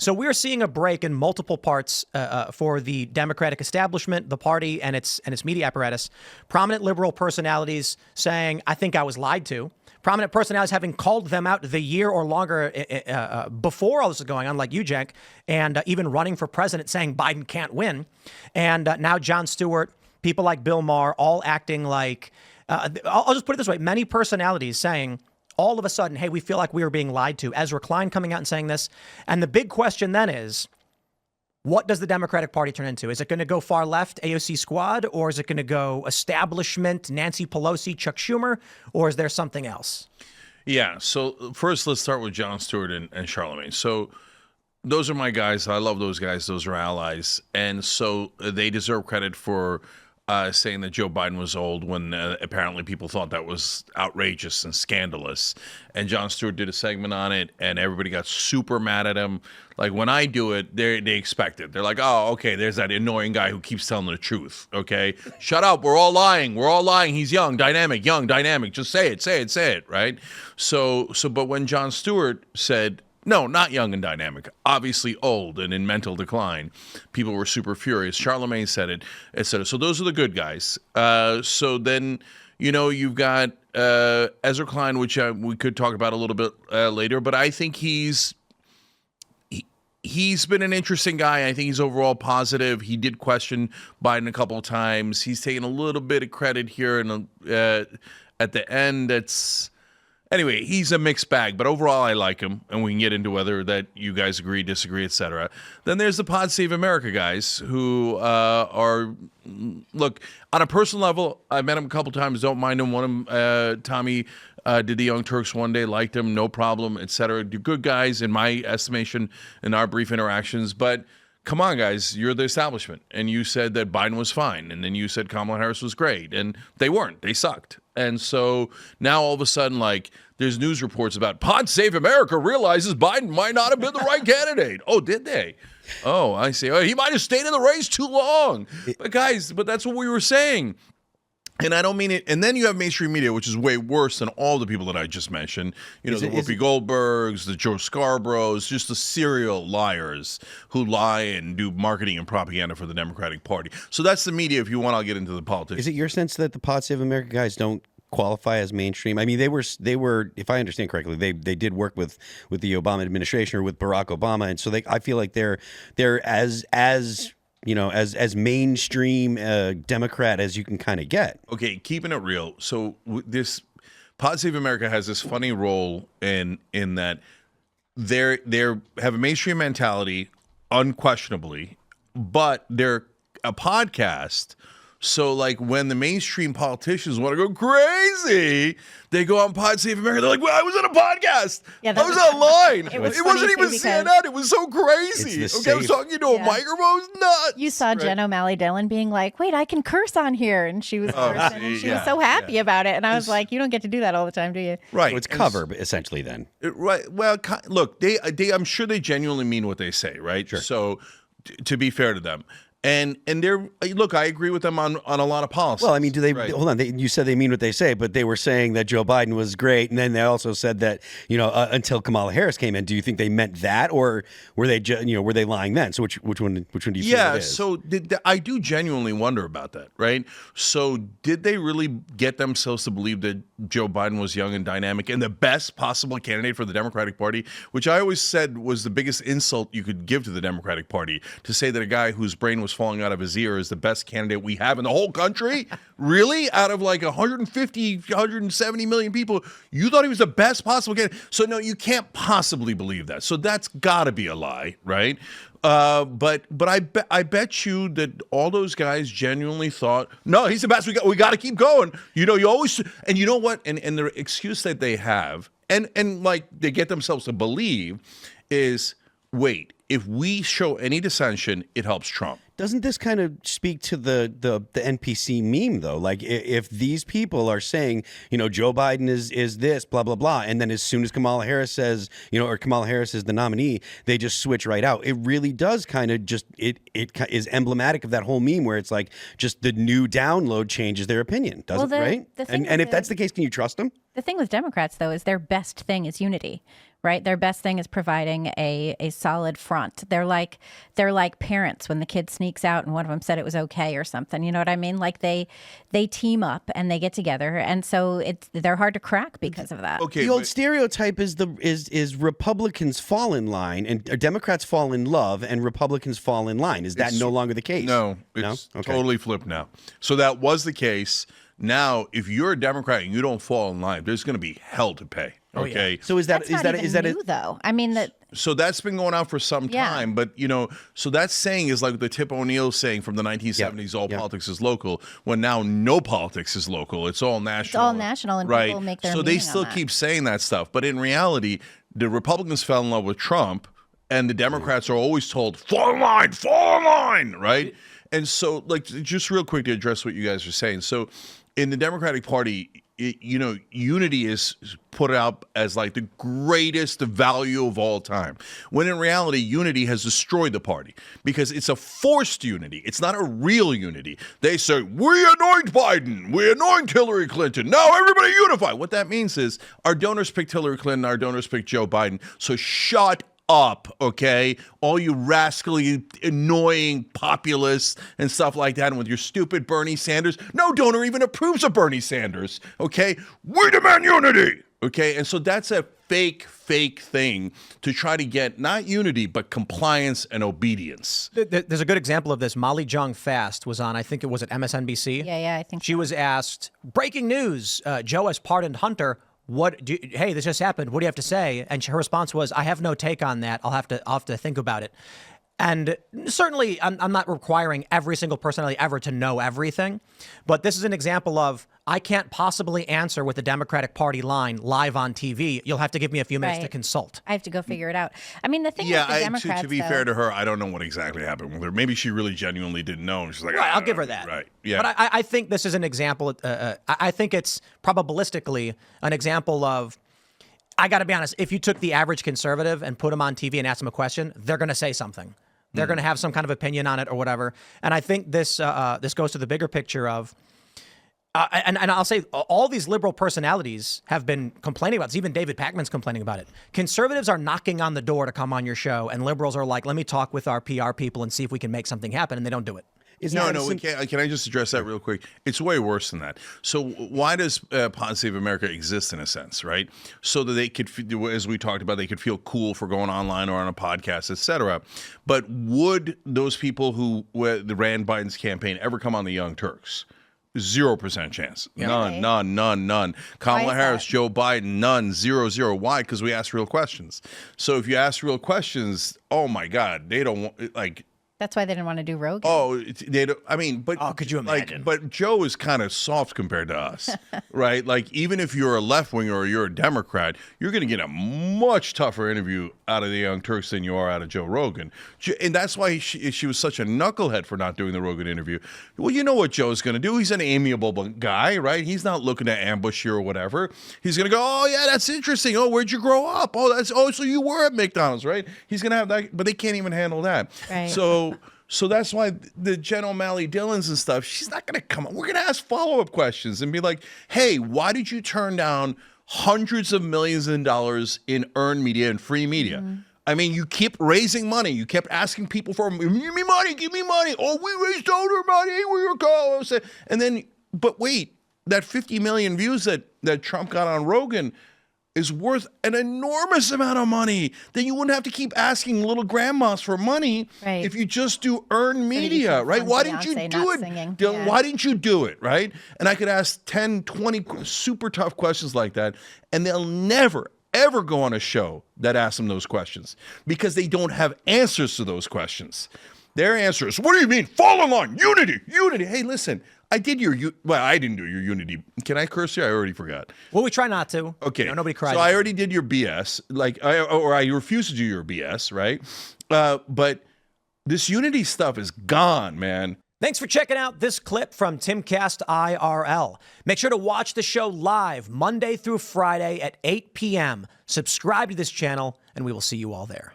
So we're seeing a break in multiple parts for the Democratic establishment, the party, and its media apparatus. Prominent liberal personalities saying, "I think I was lied to." Prominent personalities having called them out the year or longer before all this is going on, like you, Cenk, and even running for president, saying Biden can't win. And now Jon Stewart, people like Bill Maher, all acting like, I'll just put it this way, many personalities saying all of a sudden, hey, we feel like we were being lied to. Ezra Klein coming out and saying this. And the big question then is, what does the Democratic Party turn into? Is it going to go far left, AOC squad, or is it going to go establishment, Nancy Pelosi, Chuck Schumer, or is there something else? Yeah, so first let's start with Jon Stewart and Charlemagne. So those are my guys. I love those guys. Those are allies. And so they deserve credit for saying that Joe Biden was old when apparently people thought that was outrageous and scandalous. And Jon Stewart did a segment on it, and everybody got super mad at him. Like, when I do it, they expect it. They're like, oh, okay, there's that annoying guy who keeps telling the truth, okay? Shut up, we're all lying. We're all lying. He's young, dynamic. Just say it, right? But when Jon Stewart said, no, not young and dynamic, obviously old and in mental decline, people were super furious. Charlemagne said it, etc. So those are the good guys. So then, you've got Ezra Klein, which we could talk about a little bit later, but I think he's been an interesting guy. I think he's overall positive. He did question Biden a couple of times. He's taken a little bit of credit here, and at the end, anyway, he's a mixed bag, but overall I like him, and we can get into whether that you guys agree, disagree, etc. Then there's the Pod Save America guys who look, on a personal level, I've met him a couple times, don't mind him. One of them, Tommy, did the Young Turks one day, liked him, no problem, etc. They're good guys in my estimation in our brief interactions, but come on, guys, you're the establishment, and you said that Biden was fine, and then you said Kamala Harris was great, and they weren't. They sucked. And so now all of a sudden, like, there's news reports about Pod Save America realizes Biden might not have been the right candidate. Oh, did they? Oh, I see. Oh, he might have stayed in the race too long. But guys, that's what we were saying. And I don't mean it. And then you have mainstream media, which is way worse than all the people that I just mentioned. The Whoopi Goldbergs, the Joe Scarboroughs, just the serial liars who lie and do marketing and propaganda for the Democratic Party. So that's the media. If you want, I'll get into the politics. Is it your sense that the Pod Save America guys don't qualify as mainstream? I mean, they were, if I understand correctly, they did work with the Obama administration or with Barack Obama, and so I feel like they're as mainstream Democrat as you can kind of get. Okay, keeping it real. So this Pod Save America has this funny role in that they have a mainstream mentality, unquestionably, but they're a podcast. So, like, when the mainstream politicians want to go crazy, they go on Pod Save America. They're like, well, I was on a podcast. Yeah, I was online. It wasn't even CNN. It was so crazy. Okay, I was talking to a microphone. It was nuts. You saw Jen O'Malley Dillon being like, wait, I can curse on here. And she was cursing. And she was so happy about it. And I was like, you don't get to do that all the time, do you? Right. So it's cover, essentially, then. Right. Well, look, they I'm sure they genuinely mean what they say, right? Sure. So, to be fair to them. And they're, look, I agree with them on a lot of policies. Well, I mean, do they, hold on, you said they mean what they say, but they were saying that Joe Biden was great, and then they also said that, until Kamala Harris came in. Do you think they meant that, or were they, were they lying then? So which one do you think it is? Yeah, so I do genuinely wonder about that, right? So did they really get themselves to believe that Joe Biden was young and dynamic and the best possible candidate for the Democratic Party, which I always said was the biggest insult you could give to the Democratic Party, to say that a guy whose brain was falling out of his ear is the best candidate we have in the whole country? Really? Out of like 150, 170 million people, you thought he was the best possible candidate? So no, you can't possibly believe that. So that's got to be a lie, right? But I bet you that all those guys genuinely thought, no, he's the best. We got to keep going. You always, and you know what? And the excuse that they have, and like they get themselves to believe, is, wait, if we show any dissension, it helps Trump. Doesn't this kind of speak to the NPC meme, though? Like, if these people are saying, Joe Biden is this, blah, blah, blah, and then as soon as Kamala Harris says, or Kamala Harris is the nominee, they just switch right out. It really does kind of just, it is emblematic of that whole meme where it's like just the new download changes their opinion, right? And if that's the case, can you trust them? The thing with Democrats, though, is their best thing is unity, right? Their best thing is providing a solid front. They're like parents when the kid sneaks out and one of them said it was okay or something. You know what I mean? Like they team up and they get together, and so they're hard to crack because of that. Okay, The old stereotype is Republicans fall in line and Democrats fall in love and Republicans fall in line. Is that no longer the case? No, it's totally flipped now. So that was the case. Now, if you're a Democrat and you don't fall in line, there's going to be hell to pay. Okay. So is that That's not even new, though? I mean that. So that's been going on for some time, but so that saying is like the Tip O'Neill saying from the 1970s, all politics is local, when now no politics is local. It's all national. It's all national, and right? people make their So meaning they still on that. keep saying that stuff. But in reality, the Republicans fell in love with Trump, and the Democrats are always told, fall in line, right? And so, like, just real quick to address what you guys are saying. So in the Democratic Party, unity is put out as like the greatest value of all time, when in reality, unity has destroyed the party because it's a forced unity. It's not a real unity. They say, we anoint Biden, we anoint Hillary Clinton, now everybody unify. What that means is our donors picked Hillary Clinton, our donors picked Joe Biden, so shut up, okay? All you rascally, annoying populists and stuff like that, and with your stupid Bernie Sanders. No donor even approves of Bernie Sanders, okay? We demand unity, okay? And so that's a fake thing to try to get not unity, but compliance and obedience. There's a good example of this. Molly Jong Fast was on, I think it was at MSNBC. Yeah, I think She was asked, breaking news, Joe has pardoned Hunter. Hey, this just happened. What do you have to say? And her response was, I have no take on that. I'll have to think about it. And certainly, I'm not requiring every single personality ever to know everything. But this is an example of, I can't possibly answer with the Democratic Party line live on TV. You'll have to give me a few minutes to consult. I have to go figure it out. I mean, the thing with the Democrats, to be fair to her, I don't know what exactly happened with her. Maybe she really genuinely didn't know. She's like, I'll give her that. Right. Yeah. But I think this is an example. I think it's probabilistically an example of, I got to be honest, if you took the average conservative and put them on TV and asked them a question, they're going to say something. They're going to have some kind of opinion on it or whatever. And I think this goes to the bigger picture of, and I'll say all these liberal personalities have been complaining about this. Even David Pakman's complaining about it. Conservatives are knocking on the door to come on your show, and liberals are like, let me talk with our PR people and see if we can make something happen, and they don't do it. We can't. Can I just address that real quick? It's way worse than that. So why does Pod Save America exist in a sense, right? So that they could, as we talked about, they could feel cool for going online or on a podcast, etc. But would those people who ran Biden's campaign ever come on the Young Turks? 0% chance. Yeah. None. Kamala Harris, Joe Biden, none. 0. Why? Because we ask real questions. So if you ask real questions, oh my God, they don't want, like. That's why they didn't want to do Rogan. Oh, they don't. I mean, but could you imagine? But Joe is kind of soft compared to us, right? Like, even if you're a left winger or you're a Democrat, you're going to get a much tougher interview out of the Young Turks than you are out of Joe Rogan, and that's why she was such a knucklehead for not doing the Rogan interview. Well, you know what Joe's going to do? He's an amiable guy, right? He's not looking to ambush you or whatever. He's going to go, oh yeah, that's interesting. Oh, where'd you grow up? Oh, so you were at McDonald's, right? He's going to have that, but they can't even handle that. Right. So that's why the Jen O'Malley Dillons and stuff, she's not going to come on. We're going to ask follow-up questions and be like, hey, why did you turn down hundreds of millions of dollars in earned media and free media? Mm-hmm. I mean, you keep raising money. You kept asking people for, give me money. Oh, we raised donor money. We were calling. And then, but wait, that 50 million views that Trump got on Rogan is worth an enormous amount of money. Then you wouldn't have to keep asking little grandmas for money if you just do earned media, right? Why didn't you do it? Dylan, why didn't you do it, right? And I could ask 10, 20 super tough questions like that, and they'll never, ever go on a show that asks them those questions because they don't have answers to those questions. Their answer is, what do you mean? Fall in line, unity. Hey, listen, I did I didn't do your unity. Can I curse you? I already forgot. Well, we try not to. Okay. Nobody cried. So I already did your BS. I refuse to do your BS, right? But this unity stuff is gone, man. Thanks for checking out this clip from Timcast IRL. Make sure to watch the show live Monday through Friday at 8 p.m. Subscribe to this channel, and we will see you all there.